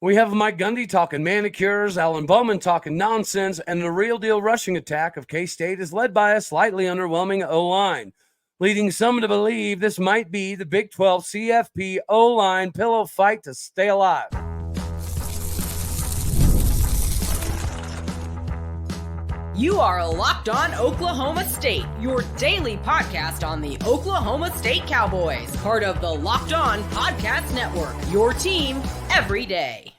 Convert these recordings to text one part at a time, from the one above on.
We have Mike Gundy talking manicures, Alan Bowman talking nonsense, and the real deal rushing attack of K-State is led by a slightly underwhelming O-line, leading some to believe this might be the Big 12 CFP O-line pillow fight to stay alive. You are Locked On Oklahoma State, your daily podcast on the Oklahoma State Cowboys, part of the Locked On Podcast Network, your team every day.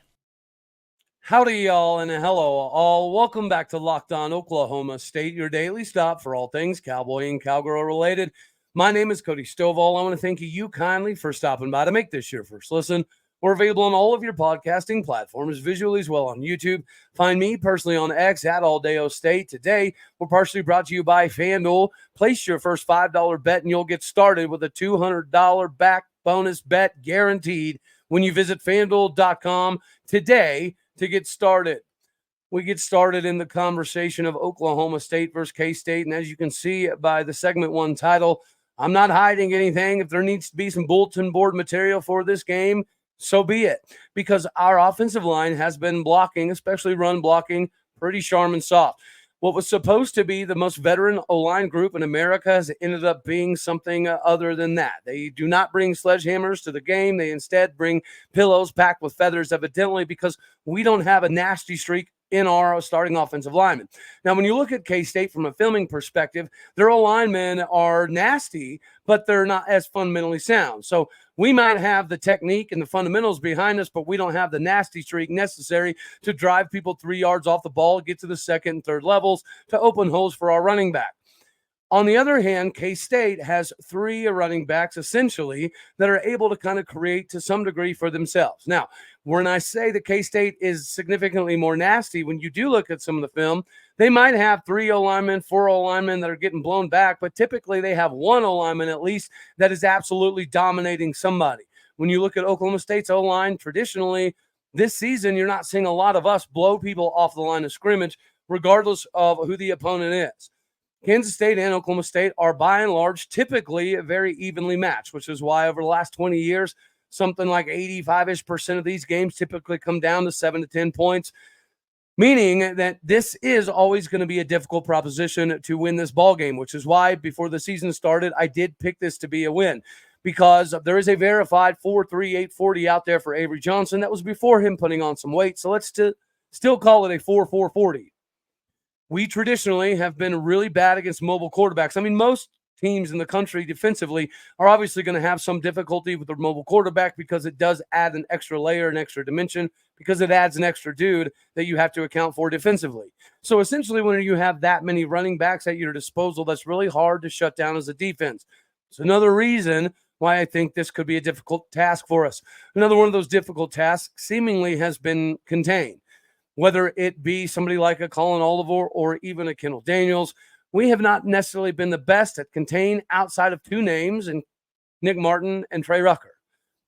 Howdy, y'all, and hello, all. Welcome back to Locked On Oklahoma State, your daily stop for all things cowboy and cowgirl related. My name is Cody Stovall. I want to thank you kindly for stopping by to make this your first listen. We're available on all of your podcasting platforms, visually as well on YouTube. Find me personally on X at AllDayOState. Today, we're partially brought to you by FanDuel. Place your first $5 bet and you'll get started with a $200 back bonus bet guaranteed when you visit FanDuel.com today to get started. We get started in the conversation of Oklahoma State versus K-State. And as you can see by the segment one title, I'm not hiding anything. If there needs to be some bulletin board material for this game, so be it, because our offensive line has been blocking, especially run blocking, pretty sharp and soft. What was supposed to be the most veteran O-line group in America has ended up being something other than that. They do not bring sledgehammers to the game. They instead bring pillows packed with feathers, evidently, because we don't have a nasty streak in our starting offensive linemen. Now, when you look at K-State from a filming perspective, their O-linemen are nasty, but they're not as fundamentally sound. So we might have the technique and the fundamentals behind us, but we don't have the nasty streak necessary to drive people 3 yards off the ball, get to the second and third levels to open holes for our running back. On the other hand, K-State has three running backs essentially that are able to kind of create to some degree for themselves. Now, when I say that K-State is significantly more nasty, when you do look at some of the film, they might have 3 O-linemen, 4 O-linemen that are getting blown back, but typically they have 1 O-lineman at least that is absolutely dominating somebody. When you look at Oklahoma State's O-line, traditionally this season, you're not seeing a lot of us blow people off the line of scrimmage, regardless of who the opponent is. Kansas State and Oklahoma State are by and large typically very evenly matched, which is why over the last 20 years, something like 85% of these games typically come down to 7 to 10 points, meaning that this is always going to be a difficult proposition to win this ball game, which is why before the season started, I did pick this to be a win because there is a verified 4.3 840 out there for Avery Johnson. That was before him putting on some weight. So let's still call it a 4.440. We traditionally have been really bad against mobile quarterbacks. I mean, most teams in the country defensively are obviously going to have some difficulty with their mobile quarterback because it does add an extra layer, an extra dimension, because it adds an extra dude that you have to account for defensively. So essentially, when you have that many running backs at your disposal, that's really hard to shut down as a defense. It's another reason why I think this could be a difficult task for us. Another one of those difficult tasks seemingly has been contained. Whether it be somebody like a Colin Oliver or even a Kendall Daniels, we have not necessarily been the best at contain outside of 2 names, and Nick Martin and Trey Rucker.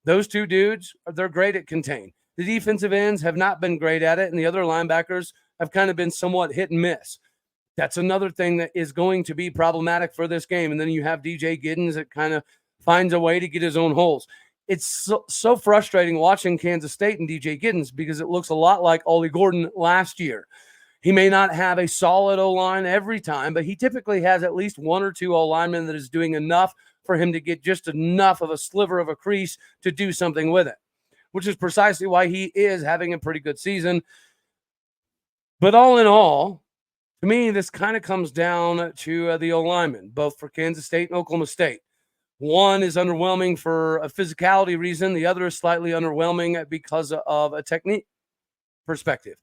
Those 2 dudes, they're great at contain. The defensive ends have not been great at it, and the other linebackers have kind of been somewhat hit and miss. That's another thing that is going to be problematic for this game. And then you have DJ Giddens that kind of finds a way to get his own holes. It's so frustrating watching Kansas State and DJ Giddens because it looks a lot like Ollie Gordon last year. He may not have a solid O-line every time, but he typically has at least 1 or 2 O-linemen that is doing enough for him to get just enough of a sliver of a crease to do something with it, which is precisely why he is having a pretty good season. But all in all, to me, this kind of comes down to the O-linemen, both for Kansas State and Oklahoma State. One is underwhelming for a physicality reason. The other is slightly underwhelming because of a technique perspective.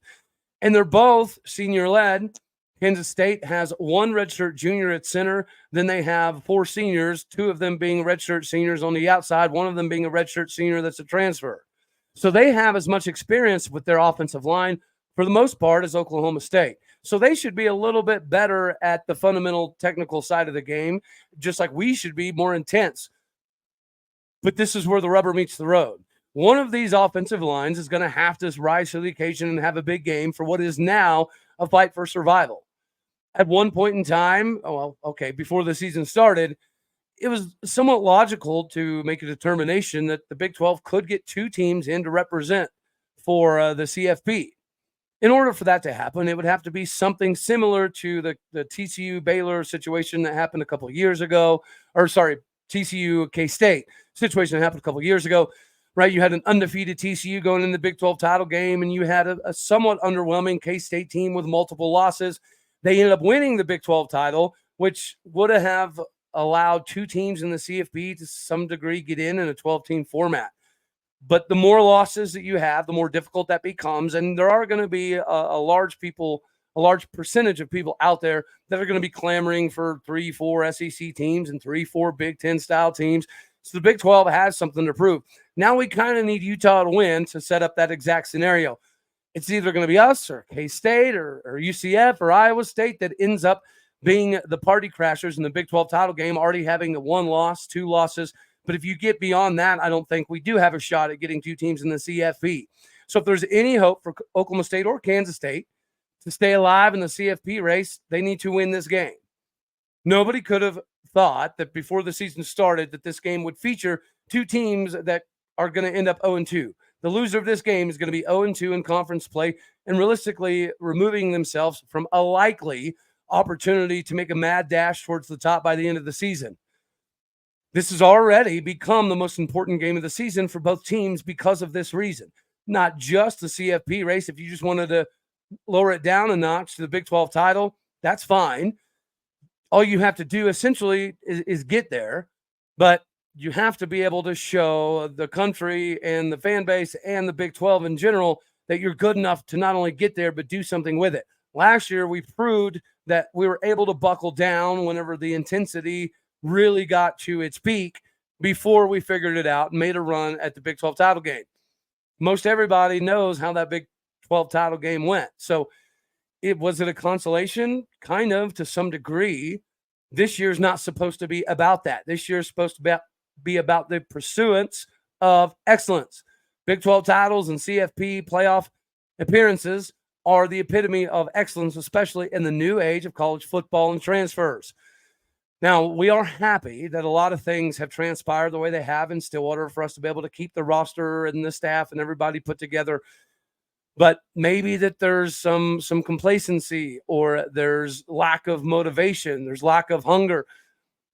And they're both senior-led. Kansas State has 1 redshirt junior at center. Then they have 4 seniors, 2 of them being redshirt seniors on the outside, 1 of them being a redshirt senior that's a transfer. So they have as much experience with their offensive line, for the most part, as Oklahoma State. So they should be a little bit better at the fundamental technical side of the game, just like we should be more intense. But this is where the rubber meets the road. One of these offensive lines is going to have to rise to the occasion and have a big game for what is now a fight for survival. At one point in time, before the season started, it was somewhat logical to make a determination that the Big 12 could get 2 teams in to represent for the CFP. In order for that to happen, it would have to be something similar to the TCU Baylor situation that happened a couple of years ago, TCU K-State situation that happened a couple of years ago, right? You had an undefeated TCU going in the Big 12 title game, and you had a somewhat underwhelming K-State team with multiple losses. They ended up winning the Big 12 title, which would have allowed two teams in the CFP to some degree get in a 12-team format. But the more losses that you have, the more difficult that becomes. And there are going to be a large percentage of people out there that are going to be clamoring for 3-4 SEC teams and 3-4 Big Ten style teams. So the Big 12 has something to prove. Now we kind of need Utah to win to set up that exact scenario. It's either going to be us or K-State or UCF or Iowa State that ends up being the party crashers in the Big 12 title game, already having 1 loss, 2 losses. But if you get beyond that, I don't think we do have a shot at getting 2 teams in the CFP. So if there's any hope for Oklahoma State or Kansas State to stay alive in the CFP race, they need to win this game. Nobody could have thought that before the season started that this game would feature 2 teams that are going to end up 0-2. The loser of this game is going to be 0-2 in conference play and realistically removing themselves from a likely opportunity to make a mad dash towards the top by the end of the season. This has already become the most important game of the season for both teams because of this reason. Not just the CFP race. If you just wanted to lower it down a notch to the Big 12 title, that's fine. All you have to do essentially is get there, but you have to be able to show the country and the fan base and the Big 12 in general that you're good enough to not only get there, but do something with it. Last year, we proved that we were able to buckle down whenever the intensity really got to its peak before we figured it out and made a run at the Big 12 title game. Most everybody knows how that Big 12 title game went. So was it a consolation? Kind of, to some degree. This year's not supposed to be about that. This year's supposed to be about the pursuance of excellence. Big 12 titles and CFP playoff appearances are the epitome of excellence, especially in the new age of college football and transfers. Now, we are happy that a lot of things have transpired the way they have in Stillwater for us to be able to keep the roster and the staff and everybody put together. But maybe that there's some complacency, or there's lack of motivation. There's lack of hunger.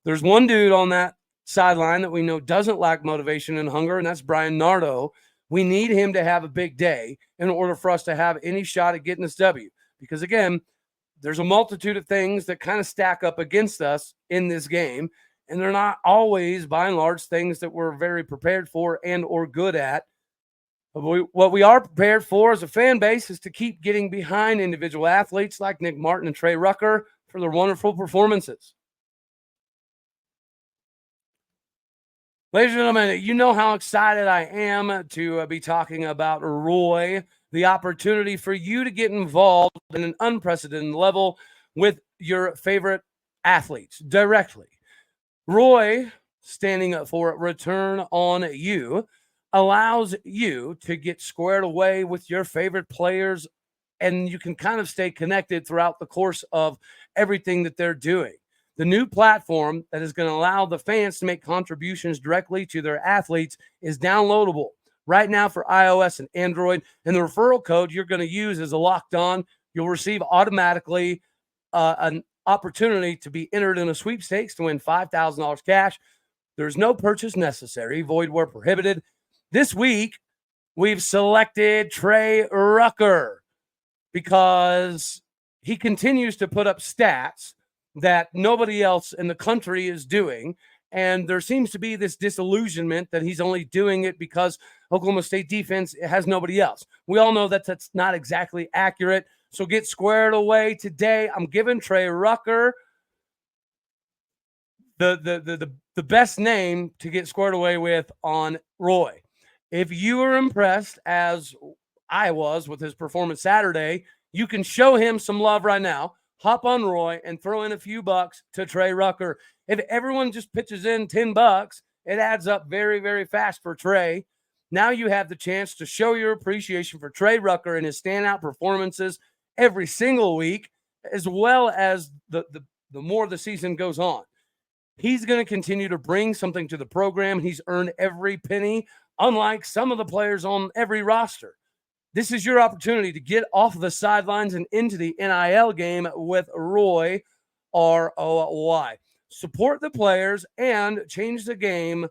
There's one dude on that sideline that we know doesn't lack motivation and hunger, and that's Brian Nardo. We need him to have a big day in order for us to have any shot at getting this W. Because, again, there's a multitude of things that kind of stack up against us in this game, and they're not always, by and large, things that we're very prepared for and or good at. What we are prepared for as a fan base is to keep getting behind individual athletes like Nick Martin and Trey Rucker for their wonderful performances. Ladies and gentlemen, you know how excited I am to be talking about Roy, the opportunity for you to get involved in an unprecedented level with your favorite athletes directly. Roy, standing up for Return on You, allows you to get squared away with your favorite players, and you can kind of stay connected throughout the course of everything that they're doing. The new platform that is going to allow the fans to make contributions directly to their athletes is downloadable right now for iOS and Android. And the referral code you're going to use is a Locked On. You'll receive automatically an opportunity to be entered in a sweepstakes to win $5,000 cash. There's no purchase necessary, void where prohibited. This week, we've selected Trey Rucker because he continues to put up stats that nobody else in the country is doing. And there seems to be this disillusionment that he's only doing it because Oklahoma State defense has nobody else. We all know that that's not exactly accurate. So get squared away today. I'm giving Trey Rucker the best name to get squared away with on Roy. If you are impressed, as I was with his performance Saturday, you can show him some love right now. Hop on Roy and throw in a few bucks to Trey Rucker. If everyone just pitches in $10, it adds up very, very fast for Trey. Now you have the chance to show your appreciation for Trey Rucker and his standout performances every single week, as well as the more the season goes on. He's going to continue to bring something to the program. He's earned every penny, unlike some of the players on every roster. This is your opportunity to get off of the sidelines and into the NIL game with Roy, ROY. Support the players and change the game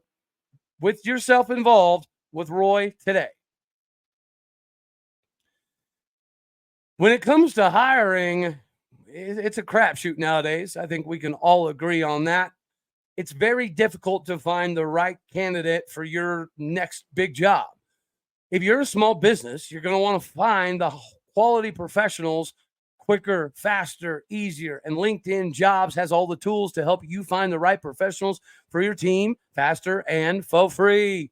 with yourself involved with Roy today. When it comes to hiring, it's a crapshoot nowadays. I think we can all agree on that. It's very difficult to find the right candidate for your next big job. If you're a small business, you're going to want to find the quality professionals quicker, faster, easier. And LinkedIn Jobs has all the tools to help you find the right professionals for your team faster and for free.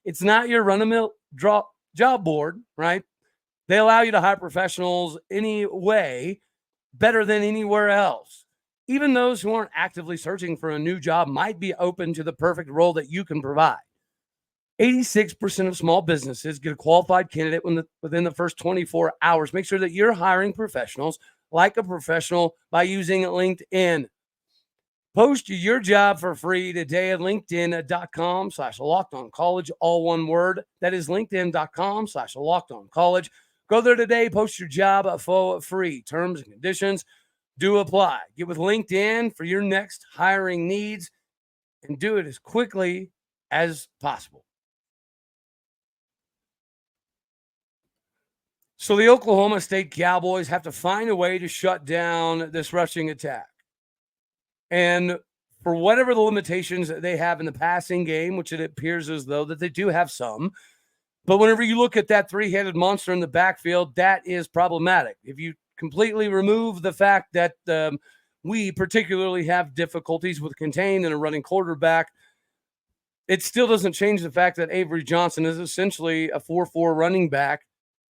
It's not your run-of-the-mill job board, right? They allow you to hire professionals any way better than anywhere else. Even those who aren't actively searching for a new job might be open to the perfect role that you can provide. 86% of small businesses get a qualified candidate within the first 24 hours. Make sure that you're hiring professionals like a professional by using LinkedIn. Post your job for free today at linkedin.com/lockedoncollege, all one word. That is linkedin.com/lockedoncollege. Go there today, post your job for free. Terms and conditions do apply. Get with LinkedIn for your next hiring needs and do it as quickly as possible. So the Oklahoma State Cowboys have to find a way to shut down this rushing attack. And for whatever the limitations that they have in the passing game, which it appears as though that they do have some, but whenever you look at that three-headed monster in the backfield, that is problematic. If you completely remove the fact that we particularly have difficulties with contain and a running quarterback, it still doesn't change the fact that Avery Johnson is essentially a 4-4 running back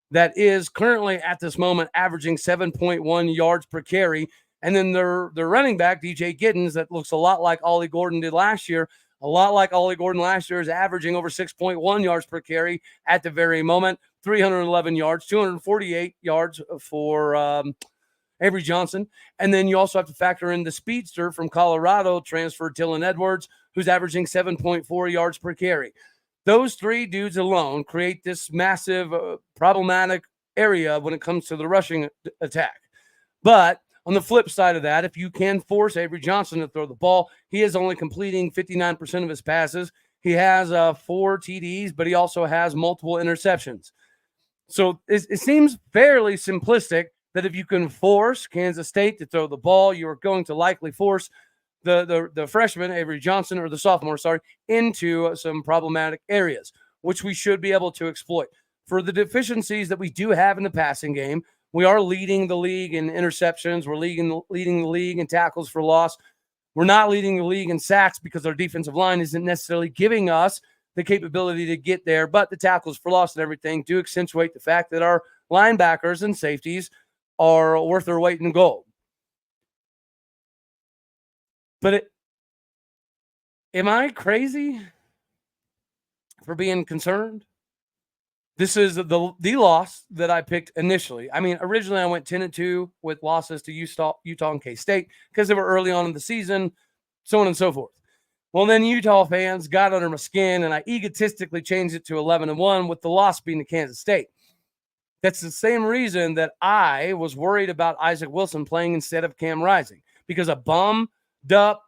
that is currently at this moment averaging 7.1 yards per carry. And then their running back, DJ Giddens, that looks a lot like Ollie Gordon did last year. A lot like Ollie Gordon last year, is averaging over 6.1 yards per carry at the very moment, 311 yards, 248 yards for Avery Johnson. And then you also have to factor in the speedster from Colorado transfer, Dylan Edwards, who's averaging 7.4 yards per carry. Those three dudes alone create this massive problematic area when it comes to the rushing attack. But on the flip side of that, if you can force Avery Johnson to throw the ball, he is only completing 59% of his passes. He has 4 TDs, but he also has multiple interceptions. So it seems fairly simplistic that if you can force Kansas State to throw the ball, you're going to likely force the freshman, Avery Johnson, or the sophomore, into some problematic areas, which we should be able to exploit. For the deficiencies that we do have in the passing game, we are leading the league in interceptions. We're leading the league in tackles for loss. We're not leading the league in sacks because our defensive line isn't necessarily giving us the capability to get there, but the tackles for loss and everything do accentuate the fact that our linebackers and safeties are worth their weight in gold. But am I crazy for being concerned? This is the loss that I picked initially. I mean, originally I went 10-2 with losses to Utah and K-State because they were early on in the season, so on and so forth. Well, then Utah fans got under my skin, and I egotistically changed it to 11-1 with the loss being to Kansas State. That's the same reason that I was worried about Isaac Wilson playing instead of Cam Rising, because a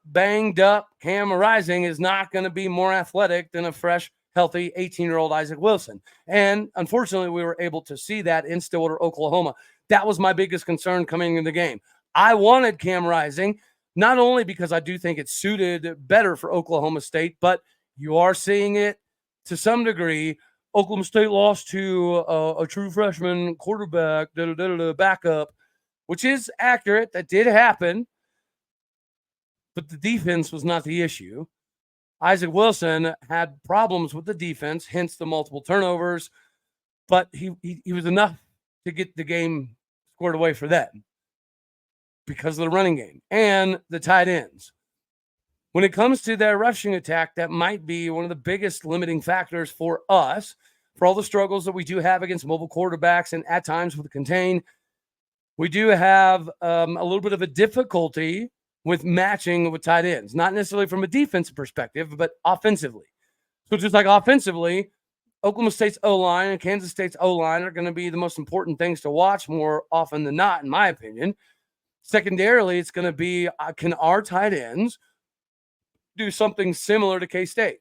banged up Cam Rising is not going to be more athletic than a fresh, healthy 18-year-old Isaac Wilson. And unfortunately, we were able to see that in Stillwater, Oklahoma. That was my biggest concern coming into the game. I wanted Cam Rising, not only because I do think it's suited better for Oklahoma State, but you are seeing it to some degree. Oklahoma State lost to a true freshman quarterback, backup, which is accurate. That did happen. But the defense was not the issue. Isaac Wilson had problems with the defense, hence the multiple turnovers. But he was enough to get the game scored away for them because of the running game and the tight ends. When it comes to their rushing attack, that might be one of the biggest limiting factors for us, for all the struggles that we do have against mobile quarterbacks and at times with contain. We do have a little bit of a difficulty with matching with tight ends, not necessarily from a defensive perspective, but offensively. So just like offensively, Oklahoma State's O-line and Kansas State's O-line are going to be the most important things to watch more often than not, in my opinion. Secondarily, it's going to be, can our tight ends do something similar to K-State?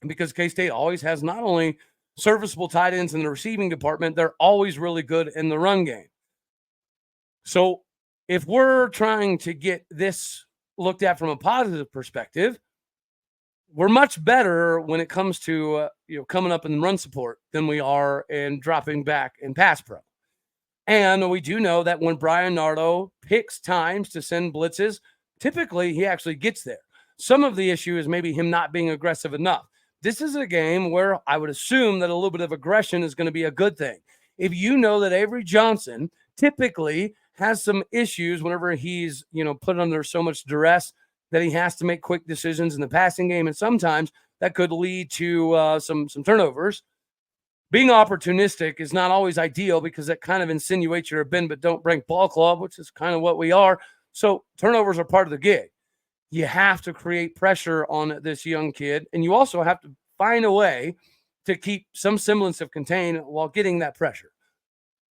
Because K-State always has not only serviceable tight ends in the receiving department, they're always really good in the run game. So if we're trying to get this looked at from a positive perspective, we're much better when it comes to coming up in run support than we are in dropping back in pass pro. And we do know that when Brian Nardo picks times to send blitzes, typically he actually gets there. Some of the issue is maybe him not being aggressive enough. This is a game where I would assume that a little bit of aggression is going to be a good thing. If you know that Avery Johnson typically has some issues whenever he's put under so much duress that he has to make quick decisions in the passing game, and sometimes that could lead to some turnovers. Being opportunistic is not always ideal because that kind of insinuates you're a bend but don't break ball club, which is kind of what we are. So turnovers are part of the gig. You have to create pressure on this young kid, and you also have to find a way to keep some semblance of contain while getting that pressure.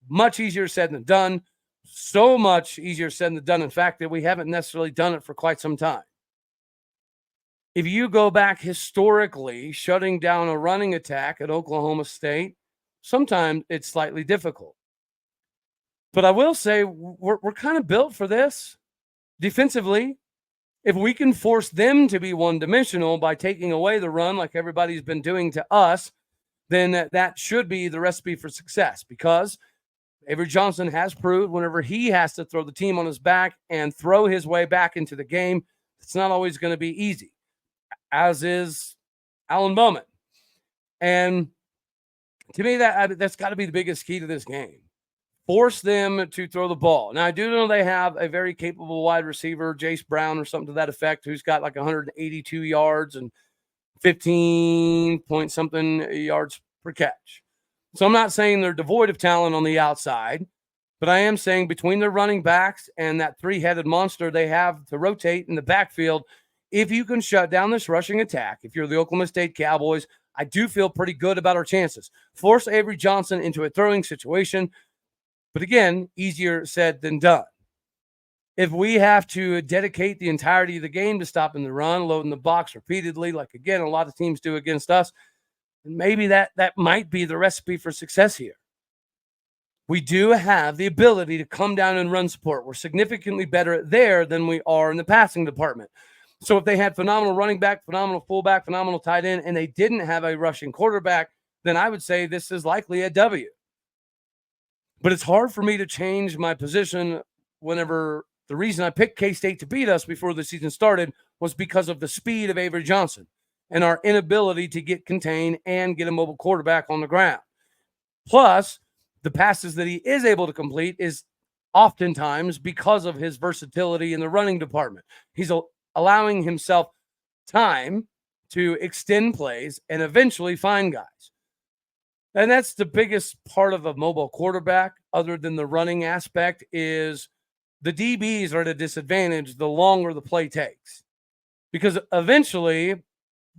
Much easier said than done. So much easier said than done, in fact, that we haven't necessarily done it for quite some time. If you go back historically, shutting down a running attack at Oklahoma State, sometimes it's slightly difficult. But I will say we're kind of built for this defensively. If we can force them to be one-dimensional by taking away the run like everybody's been doing to us, then that should be the recipe for success, because Avery Johnson has proved whenever he has to throw the team on his back and throw his way back into the game, it's not always going to be easy, as is Alan Bowman. And to me, that's got to be the biggest key to this game. Force them to throw the ball. Now, I do know they have a very capable wide receiver, Jace Brown or something to that effect, who's got like 182 yards and 15-point-something yards per catch. So I'm not saying they're devoid of talent on the outside, but I am saying between their running backs and that three-headed monster they have to rotate in the backfield, if you can shut down this rushing attack, if you're the Oklahoma State Cowboys, I do feel pretty good about our chances. Force Avery Johnson into a throwing situation, but again, easier said than done. If we have to dedicate the entirety of the game to stopping the run, loading the box repeatedly, like, again, a lot of teams do against us, maybe that might be the recipe for success here. We do have the ability to come down and run support. We're significantly better there than we are in the passing department. So if they had phenomenal running back, phenomenal fullback, phenomenal tight end, and they didn't have a rushing quarterback, then I would say this is likely a W. But it's hard for me to change my position whenever the reason I picked K-State to beat us before the season started was because of the speed of Avery Johnson and our inability to get contained and get a mobile quarterback on the ground. Plus, the passes that he is able to complete is oftentimes because of his versatility in the running department. He's allowing himself time to extend plays and eventually find guys. And that's the biggest part of a mobile quarterback, other than the running aspect, is the DBs are at a disadvantage the longer the play takes. Because eventually,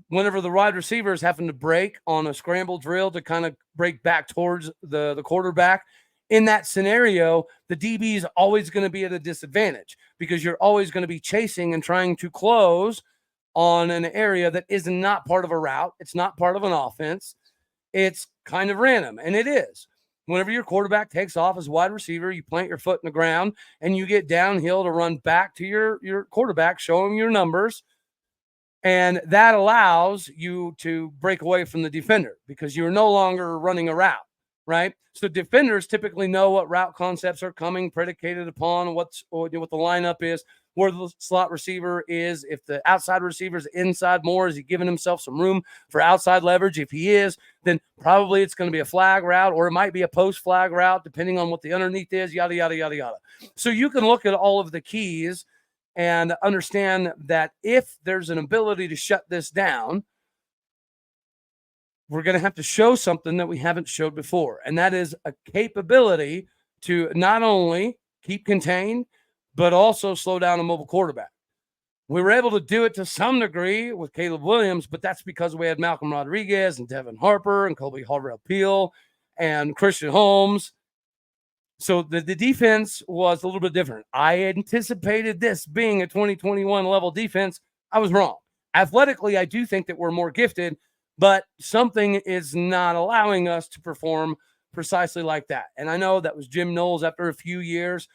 whenever the wide receiver is having to break on a scramble drill to kind of break back towards the quarterback, in that scenario, the DB is always going to be at a disadvantage because you're always going to be chasing and trying to close on an area that is not part of a route. It's not part of an offense. It's kind of random, and it is. Whenever your quarterback takes off as wide receiver, you plant your foot in the ground, and you get downhill to run back to your quarterback, show him your numbers, and that allows you to break away from the defender because you're no longer running a route, right? So defenders typically know what route concepts are coming, predicated upon what the lineup is, where the slot receiver is. If the outside receiver is inside more, is he giving himself some room for outside leverage? If he is, then probably it's going to be a flag route, or it might be a post flag route, depending on what the underneath is, yada, yada, yada, yada. So you can look at all of the keys and understand that if there's an ability to shut this down, we're going to have to show something that we haven't showed before. And that is a capability to not only keep contained, but also slow down a mobile quarterback. We were able to do it to some degree with Caleb Williams, but that's because we had Malcolm Rodriguez and Devin Harper and Colby Harvell-Peel and Christian Holmes. So the defense was a little bit different. I anticipated this being a 2021 level defense. I was wrong. Athletically, I do think that we're more gifted, but something is not allowing us to perform precisely like that. And I know that was Jim Knowles after a few years.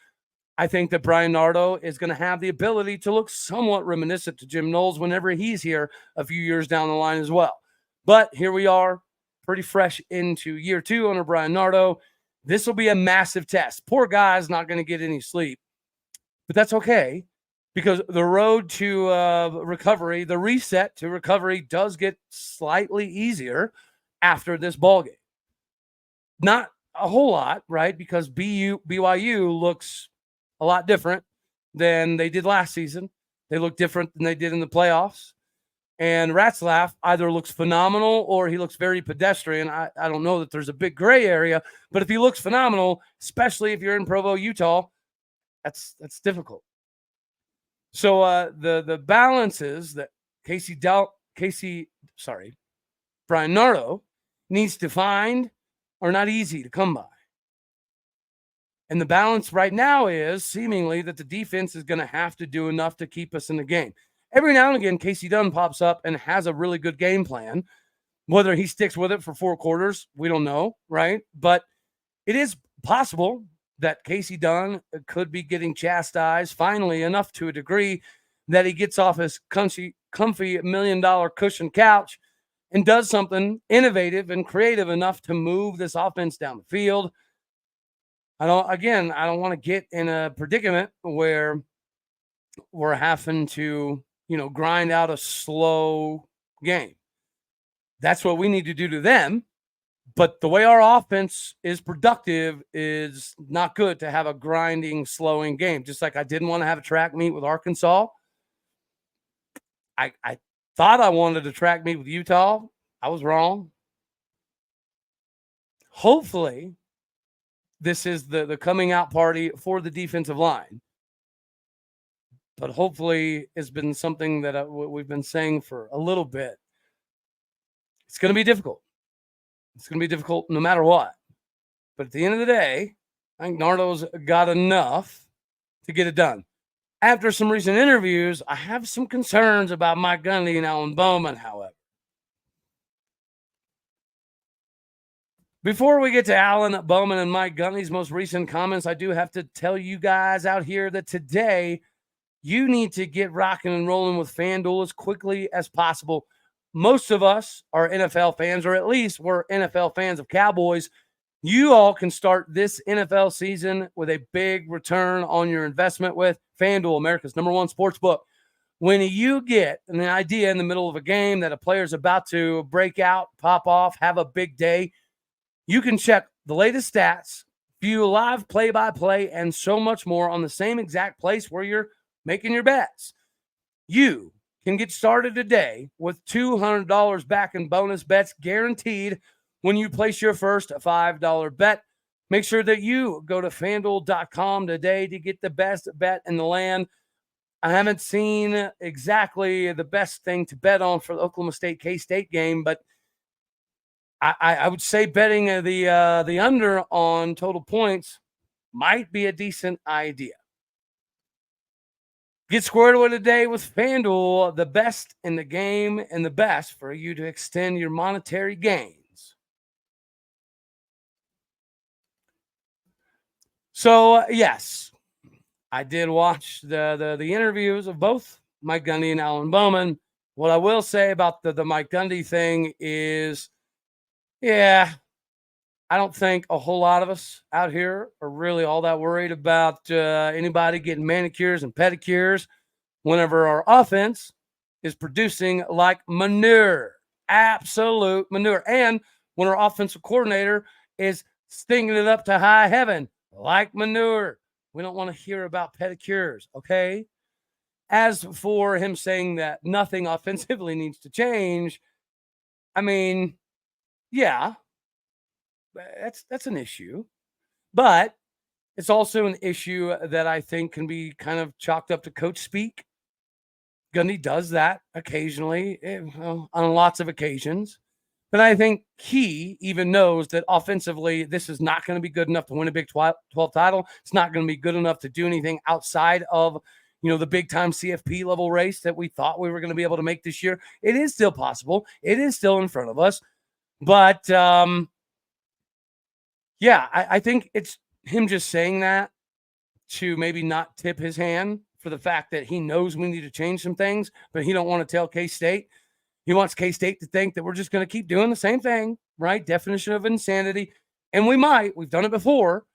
I think that Brian Nardo is going to have the ability to look somewhat reminiscent to Jim Knowles whenever he's here a few years down the line as well. But here we are, pretty fresh into year 2 under Brian Nardo. This will be a massive test. Poor guy's not going to get any sleep, but that's okay because the road to recovery, the reset to recovery does get slightly easier after this ballgame. Not a whole lot, right? Because BYU looks a lot different than they did last season. They look different than they did in the playoffs. And Ratzlaff either looks phenomenal or he looks very pedestrian. I don't know that there's a big gray area, but if he looks phenomenal, especially if you're in Provo, Utah, that's difficult. So the balances that Brian Nardo needs to find are not easy to come by. And the balance right now is seemingly that the defense is going to have to do enough to keep us in the game. Every now and again, Casey Dunn pops up and has a really good game plan. Whether he sticks with it for 4 quarters, we don't know, right? But it is possible that Casey Dunn could be getting chastised finally enough to a degree that he gets off his comfy $1 million cushion couch and does something innovative and creative enough to move this offense down the field. I don't want to get in a predicament where we're having to, grind out a slow game. That's what we need to do to them. But the way our offense is productive is not good to have a grinding, slowing game. Just like I didn't want to have a track meet with Arkansas. I thought I wanted a track meet with Utah. I was wrong. Hopefully, this is the coming out party for the defensive line. But hopefully it's been something that we've been saying for a little bit. It's going to be difficult. It's going to be difficult no matter what. But at the end of the day, I think Nardo's got enough to get it done. After some recent interviews, I have some concerns about Mike Gundy and Alan Bowman, however. Before we get to Alan Bowman and Mike Gundy's most recent comments, I do have to tell you guys out here that today you need to get rocking and rolling with FanDuel as quickly as possible. Most of us are NFL fans, or at least we're NFL fans of Cowboys. You all can start this NFL season with a big return on your investment with FanDuel, America's #1 sports book. When you get an idea in the middle of a game that a player's about to break out, pop off, have a big day, you can check the latest stats, view live play-by-play, and so much more on the same exact place where you're making your bets. You can get started today with $200 back in bonus bets guaranteed when you place your first $5 bet. Make sure that you go to FanDuel.com today to get the best bet in the land. I haven't seen exactly the best thing to bet on for the Oklahoma State K-State game, but I would say betting the under on total points might be a decent idea. Get squared away today with FanDuel, the best in the game and the best for you to extend your monetary gains. So, yes, I did watch the interviews of both Mike Gundy and Alan Bowman. What I will say about the Mike Gundy thing is, yeah, I don't think a whole lot of us out here are really all that worried about anybody getting manicures and pedicures whenever our offense is producing like manure, absolute manure. And when our offensive coordinator is stinging it up to high heaven like manure. We don't want to hear about pedicures, okay? As for him saying that nothing offensively needs to change, I mean, yeah, that's an issue. But it's also an issue that I think can be kind of chalked up to coach speak. Gundy does that occasionally, on lots of occasions. But I think he even knows that offensively, this is not going to be good enough to win a Big 12 title. It's not going to be good enough to do anything outside of, the big time CFP level race that we thought we were going to be able to make this year. It is still possible. It is still in front of us. But I think it's him just saying that to maybe not tip his hand for the fact that he knows we need to change some things, but he don't want to tell K-State. He wants K-State to think that we're just going to keep doing the same thing, right? Definition of insanity. And we might. We've done it before.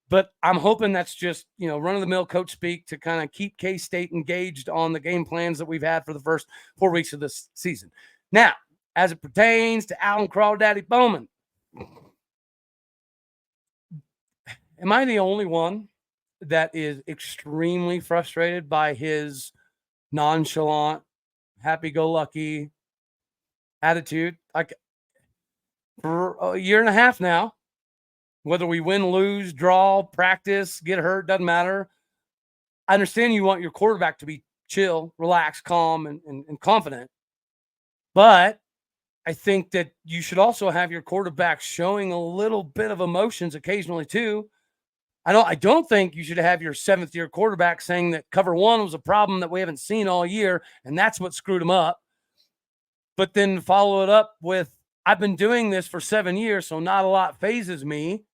But I'm hoping that's just, run-of-the-mill coach speak to kind of keep K-State engaged on the game plans that we've had for the first 4 weeks of this season. Now, as it pertains to Alan Crawdaddy Bowman, am I the only one that is extremely frustrated by his nonchalant, happy-go-lucky attitude? Like, for a year and a half now, whether we win, lose, draw, practice, get hurt, doesn't matter. I understand you want your quarterback to be chill, relaxed, calm, and confident. But I think that you should also have your quarterback showing a little bit of emotions occasionally too. I don't think you should have your seventh-year quarterback saying that cover one was a problem that we haven't seen all year, and that's what screwed him up. But then follow it up with, I've been doing this for 7 years, so not a lot phases me.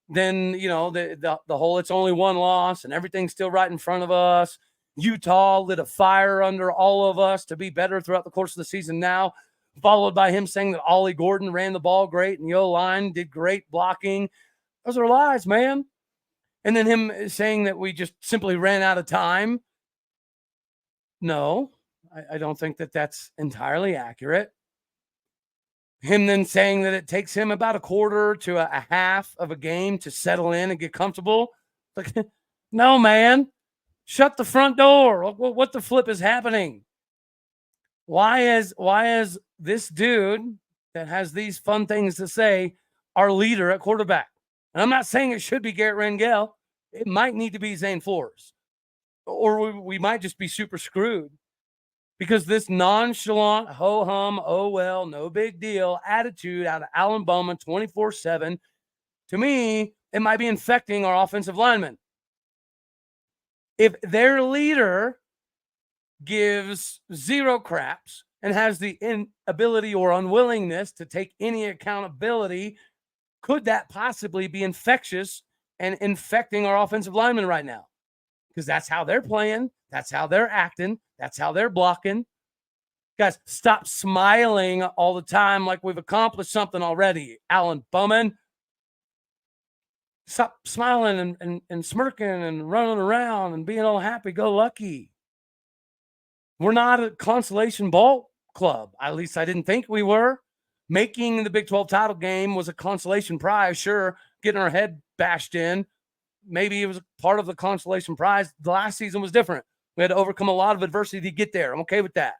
Then, the whole it's only one loss and everything's still right in front of us. Utah lit a fire under all of us to be better throughout the course of the season now, followed by him saying that Ollie Gordon ran the ball great and the O-line did great blocking. Those are lies, man. And then him saying that we just simply ran out of time. No, I don't think that that's entirely accurate. Him then saying that it takes him about a quarter to a half of a game to settle in and get comfortable. Like, no, man. Shut the front door. What the flip is happening? Why is this dude that has these fun things to say our leader at quarterback? And I'm not saying it should be Garrett Rangel. It might need to be Zane Flores. Or we might just be super screwed. Because this nonchalant, ho-hum, oh, well, no big deal attitude out of Alan Bowman 24/7, to me, it might be infecting our offensive linemen. If their leader gives zero craps and has the inability or unwillingness to take any accountability, could that possibly be infectious and infecting our offensive linemen right now? Because that's how they're playing. That's how they're acting. That's how they're blocking. Guys, stop smiling all the time like we've accomplished something already. Alan Bowman, stop smiling and smirking and running around and being all happy-go-lucky. We're not a consolation ball club. At least I didn't think we were. Making the Big 12 title game was a consolation prize. Sure, getting our head bashed in. Maybe it was part of the consolation prize. The last season was different. We had to overcome a lot of adversity to get there. I'm okay with that.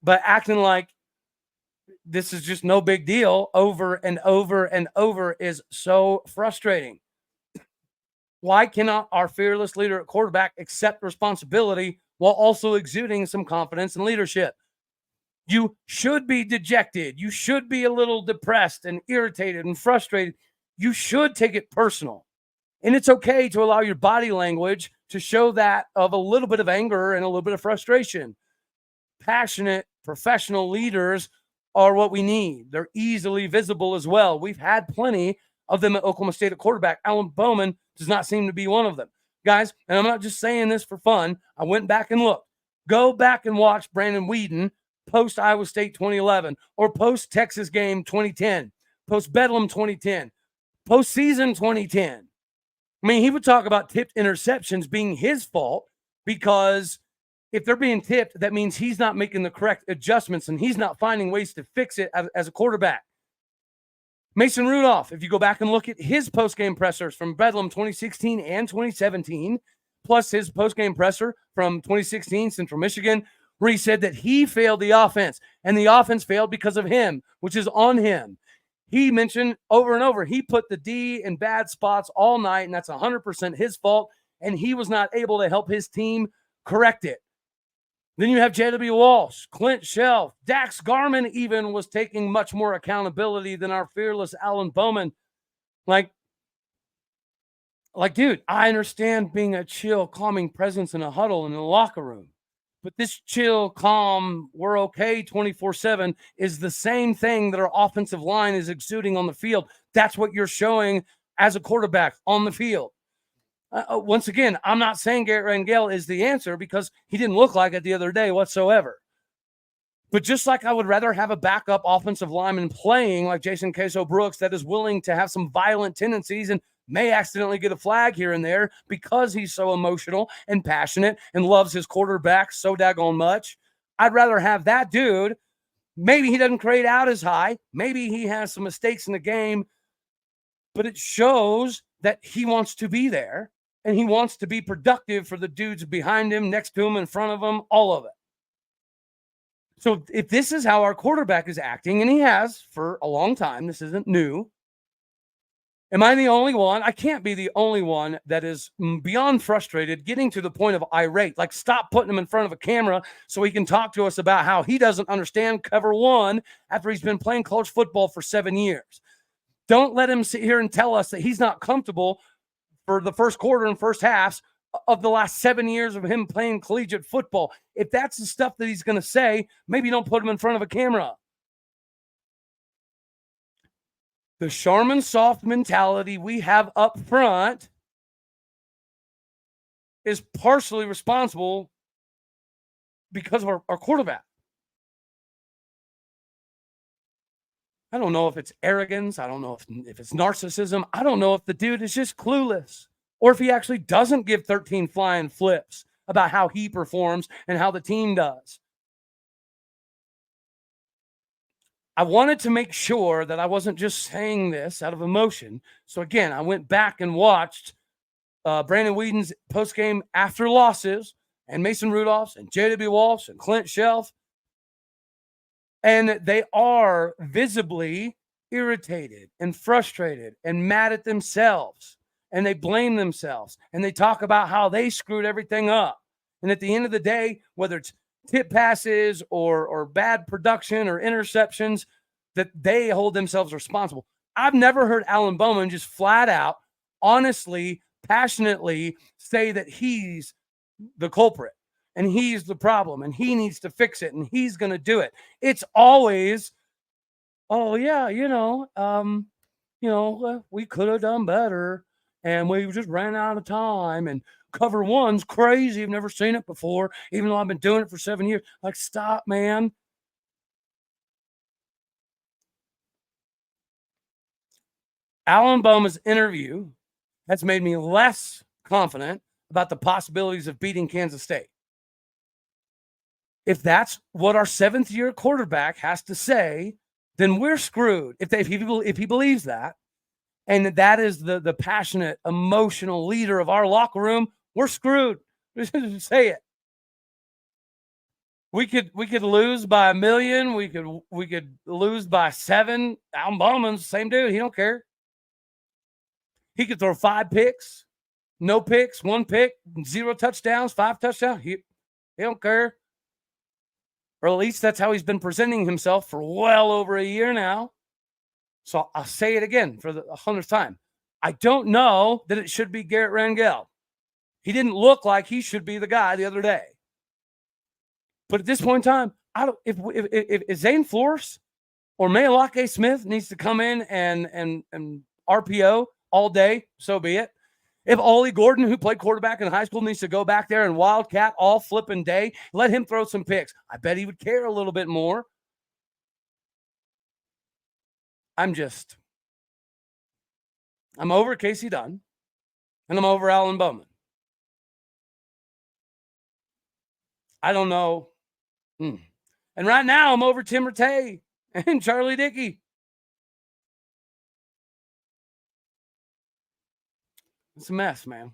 But acting like this is just no big deal over and over and over is so frustrating. Why cannot our fearless leader at quarterback accept responsibility while also exuding some confidence and leadership? You should be dejected. You should be a little depressed and irritated and frustrated. You should take it personal. And it's okay to allow your body language to show that of a little bit of anger and a little bit of frustration. Passionate, professional leaders are what we need. They're easily visible as well. We've had plenty of them at Oklahoma State at quarterback. Alan Bowman does not seem to be one of them. Guys, and I'm not just saying this for fun. I went back and looked. Go back and watch Brandon Whedon post Iowa State 2011 or post Texas game 2010, post Bedlam 2010, postseason 2010. I mean, he would talk about tipped interceptions being his fault because if they're being tipped, that means he's not making the correct adjustments and he's not finding ways to fix it as a quarterback. Mason Rudolph, if you go back and look at his postgame pressers from Bedlam 2016 and 2017, plus his postgame presser from 2016 Central Michigan, where he said that he failed the offense and the offense failed because of him, which is on him. He mentioned over and over, he put the D in bad spots all night, and that's 100% his fault, and he was not able to help his team correct it. Then you have J.W. Walsh, Clint Shelf, Dax Garman even was taking much more accountability than our fearless Alan Bowman. Like, dude, I understand being a chill, calming presence in a huddle in the locker room. But this chill, calm, we're okay 24/7 is the same thing that our offensive line is exuding on the field. That's what you're showing as a quarterback on the field. Once again, I'm not saying Garrett Rangel is the answer because he didn't look like it the other day whatsoever. But just like I would rather have a backup offensive lineman playing like Jason Queso Brooks that is willing to have some violent tendencies and may accidentally get a flag here and there because he's so emotional and passionate and loves his quarterback so daggone much, I'd rather have that dude. Maybe he doesn't create out as high. Maybe he has some mistakes in the game, but it shows that he wants to be there and he wants to be productive for the dudes behind him, next to him, in front of him, all of it. So if this is how our quarterback is acting, and he has for a long time, this isn't new. Am I the only one? I can't be the only one that is beyond frustrated, getting to the point of irate. Like, stop putting him in front of a camera so he can talk to us about how he doesn't understand cover one after he's been playing college football for 7 years. Don't let him sit here and tell us that he's not comfortable for the first quarter and first halves of the last 7 years of him playing collegiate football. If that's the stuff that he's going to say, maybe don't put him in front of a camera. The Charmin soft mentality we have up front is partially responsible because of our quarterback. I don't know if it's arrogance. I don't know if it's narcissism. I don't know if the dude is just clueless or if he actually doesn't give 13 flying flips about how he performs and how the team does. I wanted to make sure that I wasn't just saying this out of emotion. So again, I went back and watched Brandon Weeden's postgame after losses and Mason Rudolph's and J.W. Walsh and Clint Shelf. And they are visibly irritated and frustrated and mad at themselves. And they blame themselves. And they talk about how they screwed everything up. And at the end of the day, whether it's tip passes or bad production or interceptions, that they hold themselves responsible. I've never heard Alan Bowman just flat out, honestly, passionately say that he's the culprit and he's the problem and he needs to fix it and he's going to do it. It's always, oh yeah, we could have done better and we just ran out of time, and cover one's crazy. I've never seen it before, even though I've been doing it for 7 years. Like, stop, man. Alan Bowman's interview has made me less confident about the possibilities of beating Kansas State. If that's what our seventh-year quarterback has to say, then we're screwed. If he believes that, and that is the passionate, emotional leader of our locker room, we're screwed. Say it. We could lose by 1 million. We could lose by 7. Alan Bowman's the same dude. He don't care. He could throw 5 picks, no picks, 1 pick, 0 touchdowns, 5 touchdowns. He don't care. Or at least that's how he's been presenting himself for well over a year now. So I'll say it again for the 100th time. I don't know that it should be Garrett Rangel. He didn't look like he should be the guy the other day. But at this point in time, if Zane Flores or Mayalake Smith needs to come in and RPO all day, so be it. If Ollie Gordon, who played quarterback in high school, needs to go back there and wildcat all flipping day, let him throw some picks. I bet he would care a little bit more. I'm over Casey Dunn, and I'm over Alan Bowman. I don't know. And right now, I'm over Tim Rattay and Charlie Dickey. It's a mess, man.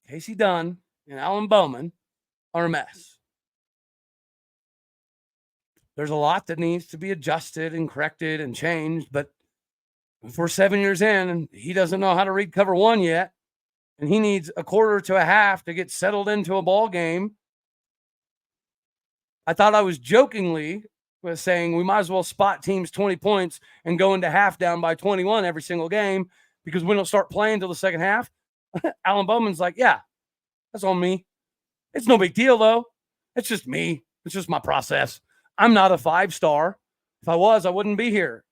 Casey Dunn and Alan Bowman are a mess. There's a lot that needs to be adjusted and corrected and changed, but if we're 7 years in and he doesn't know how to read cover one yet, and he needs a quarter to a half to get settled into a ball game, I thought I was jokingly saying we might as well spot teams 20 points and go into half down by 21 every single game because we don't start playing until the second half. Alan Bowman's like, yeah, that's on me. It's no big deal, though. It's just me. It's just my process. I'm not a 5-star. If I was, I wouldn't be here.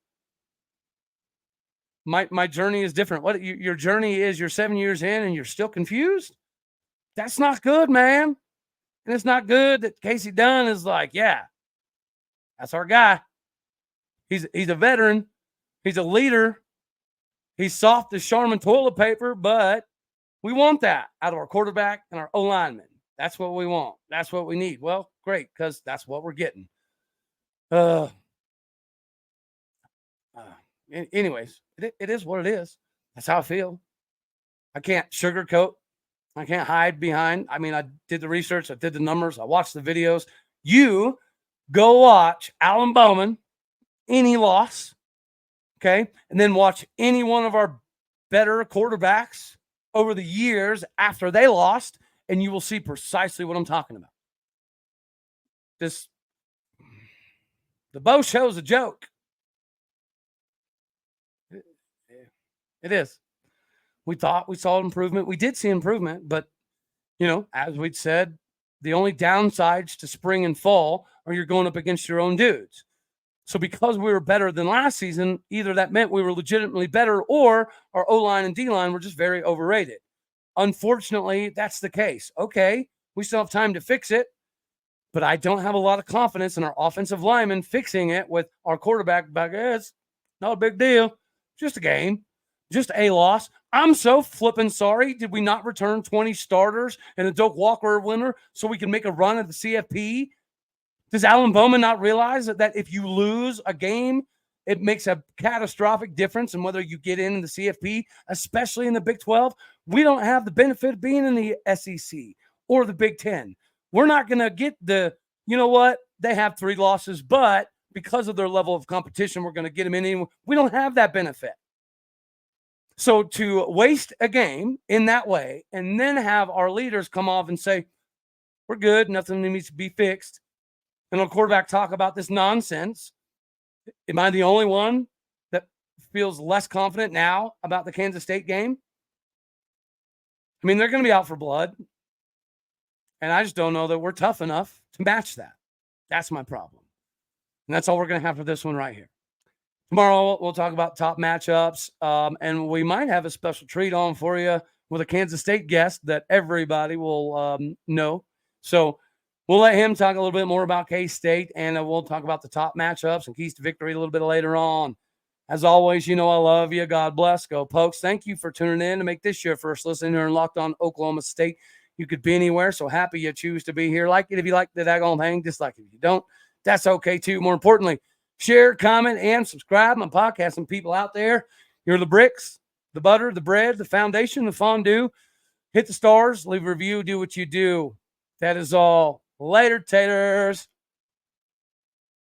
My journey is different. What your journey is, you're 7 years in and you're still confused? That's not good, man. And it's not good that Casey Dunn is like, yeah, that's our guy. He's a veteran. He's a leader. He's soft as Charmin toilet paper, but we want that out of our quarterback and our O-lineman. That's what we want. That's what we need. Well, great, because that's what we're getting. Anyways, it is what it is. That's how I feel. I can't sugarcoat. I can't hide behind. I mean, I did the research. I did the numbers. I watched the videos. You go watch Alan Bowman, any loss, okay? And then watch any one of our better quarterbacks over the years after they lost, and you will see precisely what I'm talking about. The Bo show's a joke. It is. We thought we saw improvement. We did see improvement, but, as we'd said, the only downsides to spring and fall are you're going up against your own dudes. So because we were better than last season, either that meant we were legitimately better or our O-line and D-line were just very overrated. Unfortunately, that's the case. Okay, we still have time to fix it, but I don't have a lot of confidence in our offensive linemen fixing it with our quarterback back. It's not a big deal. Just a game. Just a loss. I'm so flippin' sorry. Did we not return 20 starters and a Doak Walker winner so we can make a run at the CFP? Does Alan Bowman not realize that if you lose a game, it makes a catastrophic difference in whether you get in the CFP, especially in the Big 12? We don't have the benefit of being in the SEC or the Big 10. We're not going to get they have 3 losses, but because of their level of competition, we're going to get them in anyway. We don't have that benefit. So to waste a game in that way and then have our leaders come off and say, we're good, nothing needs to be fixed, and our quarterback talk about this nonsense, am I the only one that feels less confident now about the Kansas State game? I mean, they're going to be out for blood, and I just don't know that we're tough enough to match that. That's my problem, and that's all we're going to have for this one right here. Tomorrow, we'll talk about top matchups, and we might have a special treat on for you with a Kansas State guest that everybody will know. So we'll let him talk a little bit more about K-State, and we'll talk about the top matchups and keys to victory a little bit later on. As always, I love you. God bless. Go Pokes. Thank you for tuning in to make this your first listen here in Locked On Oklahoma State. You could be anywhere, so happy you choose to be here. Like it if you like the daggone thing. Dislike it if you don't. That's okay, too. More importantly, share, comment, and subscribe. My podcast and people out there. You're the bricks, the butter, the bread, the foundation, the fondue. Hit the stars, leave a review, do what you do. That is all. Later, taters.